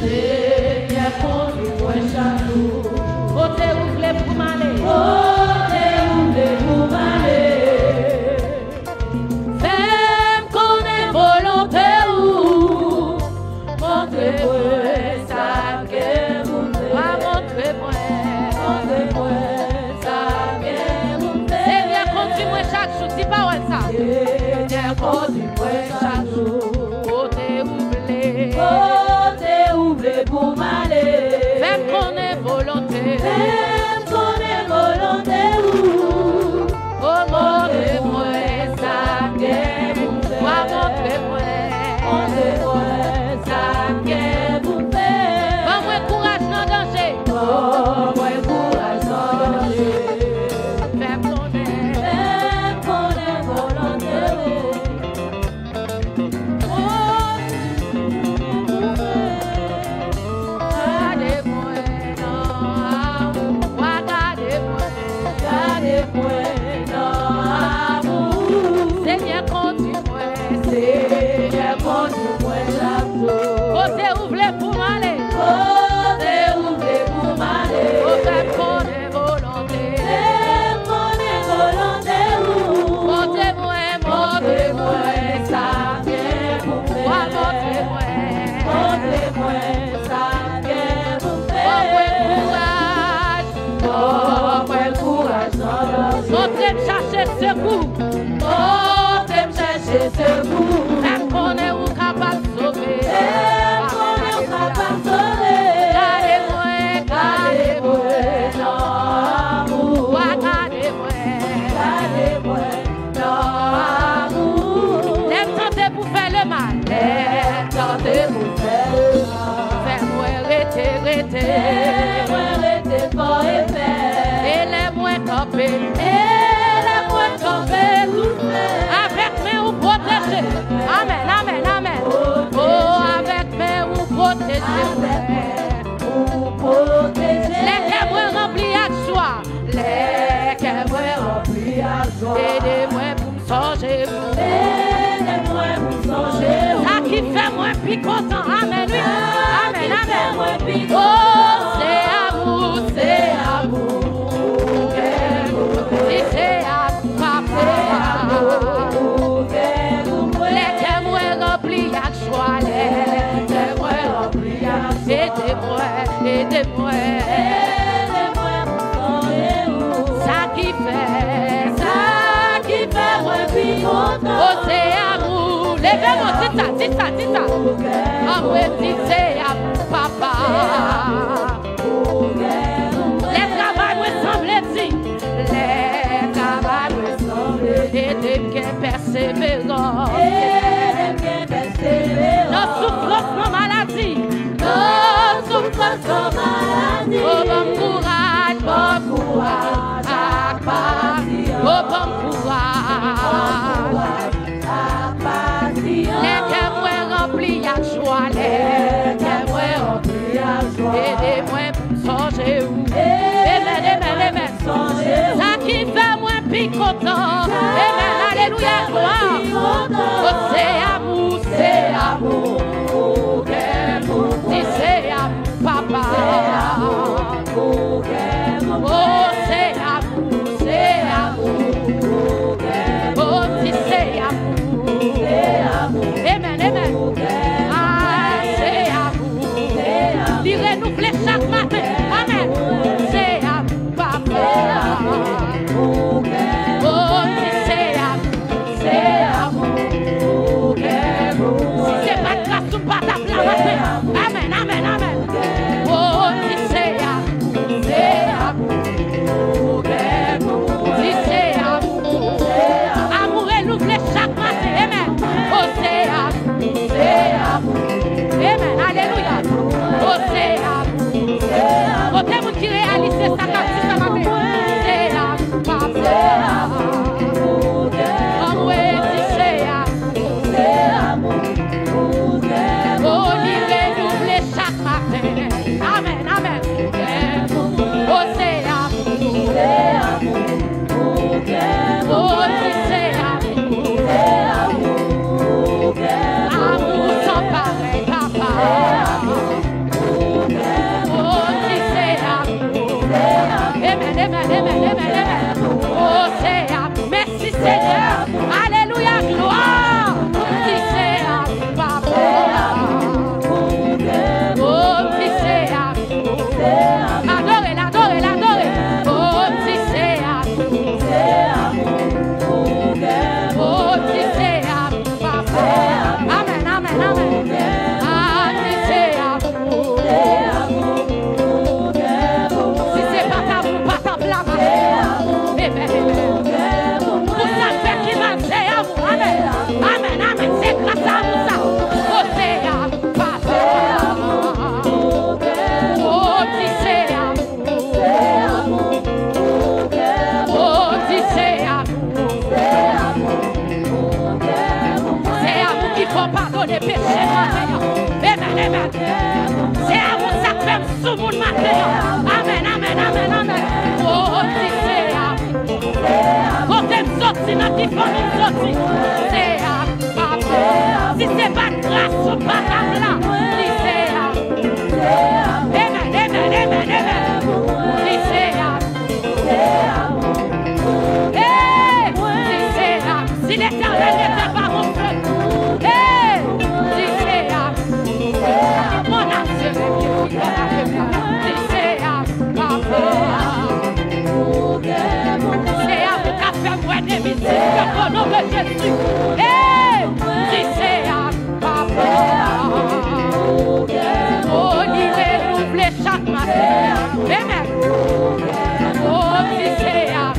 Seigneur, conduis-moi chaque jour. Côté ouvre pour m'aller. Côté ouvre pour m'aller. Fais-moi connaître volonté ou montre-moi ça que vous faites. Montre-moi ça que vous faites. Seigneur, conduis-moi chaque jour. Dis pas ça. Seigneur, conduis-moi chaque jour. Côté ouvre pour m'aller. Fais-moi connaître volonté. Fais-moi connaître volonté ou oh montre-moi ça que vous faites. Montre-moi ça que vous faites. Donne-moi courage dans danger. Donne-moi courage dans danger. Fais-moi connaître volonté. Seigneur, conduis-moi chaque jour. Côté ouvre pour m'aller. Côté ouvre pour m'aller. Fais connaître volonté. Fais connaître volonté. Montrez-moi ça que vous faites. Montrez-moi ça que vous faites. Donne-moi courage. Montrez-moi chercher secours. Fais connaître ou capable de sauver. Gardez-moi dans l'amour. Gardez-moi dans l'amour. L'aime tenter pour faire le mal. L'aime tenter pour faire le mal. Fais-moi arrêter. Fais-moi fort et faire. Et laisse-moi camper. Tout faire. Avec mes ou protéger. Amen. Oh, avec mes ou protéger. Les cœurs remplis à joie. Aidez-moi pour me songer. Ça qui fait moi plus content. Amen. Oh, c'est amour. C'est amour, papa. Les témoins remplis à joie. Les témoins remplis à joie. Aidez-moi. Ça qui fait moi plus content. Oh, c'est amour. Levez-moi, dites ça. Amour, c'est amour, papa. Les travail me semble dire. Aidez-moi persévérant. Nos souffrances, nos maladies. Oh, bon courage. Oh, bon courage. Les témoins remplis à joie. Aidez-moi pour songer où. Amen. Ça qui fait moi plus content. Amen. Alléluia. Oh, c'est amour. C'est amour, papa. Oh, c'est amour. Oh, c'est amour. Amen. Ah, c'est amour. Il renouvelle chaque matin. Amen. C'est amour, papa. Oh, c'est amour. Si c'est pas de grâce ou pas d'appel. Amen. Oh, c'est amour. C'est amour. Amour renouvelé chaque matin. Amen. Oh, c'est amour. Amen. Alléluia. Oh, c'est amour. qui faut nous sortir. C'est à papa. Si c'est pas grâce ou pas là, c'est à. Amen, amen, amen, amen. C'est à. Si l'Éternel n'était pas mon feu, mon âme serait bien. C'est à papa. C'est à vous qu'a fait moi des mystères au nom de Jésus. C'est à papa. Oh, il renouvelle chaque matin. Amen. Oh, c'est à.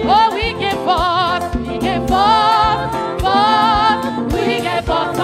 Oh, we give forth,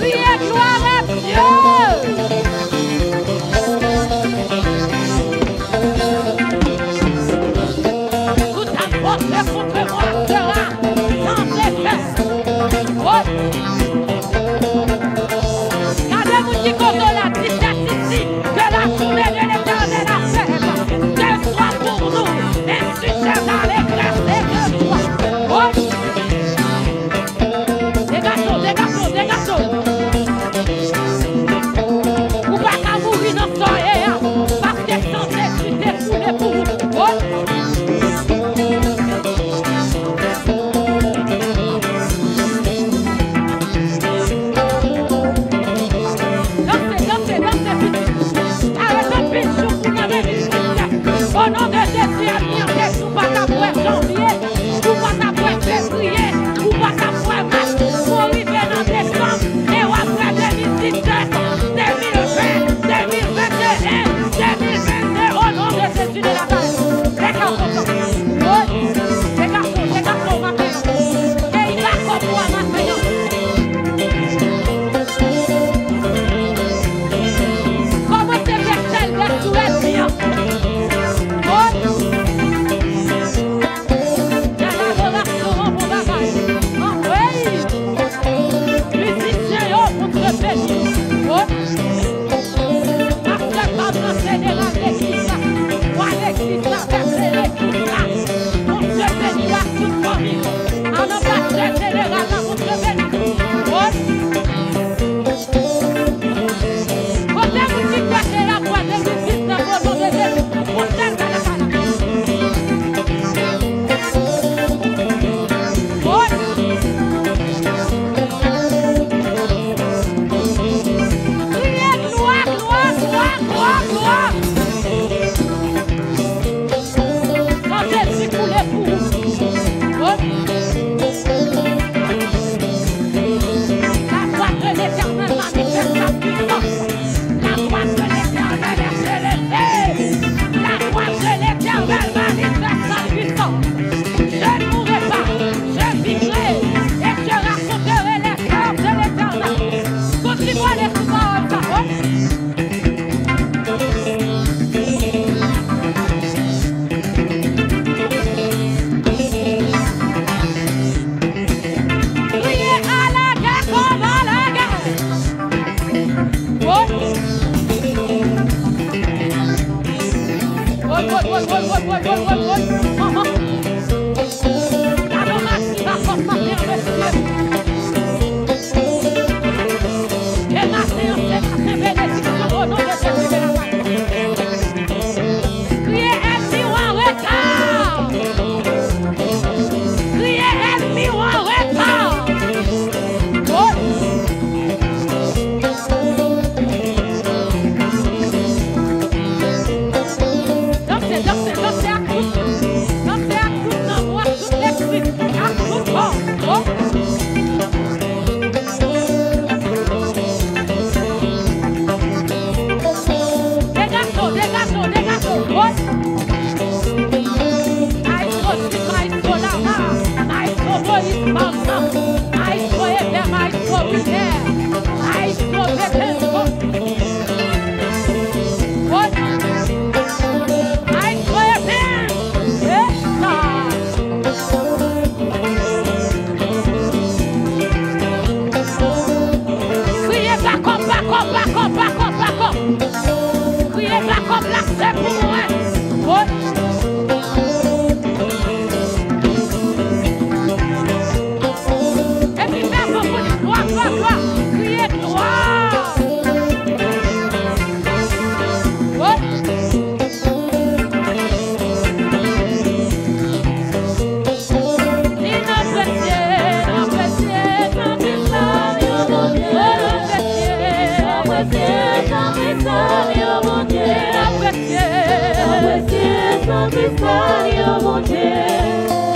Criez gloire à Dieu. Apprécier, sans cristal, mon Dieu.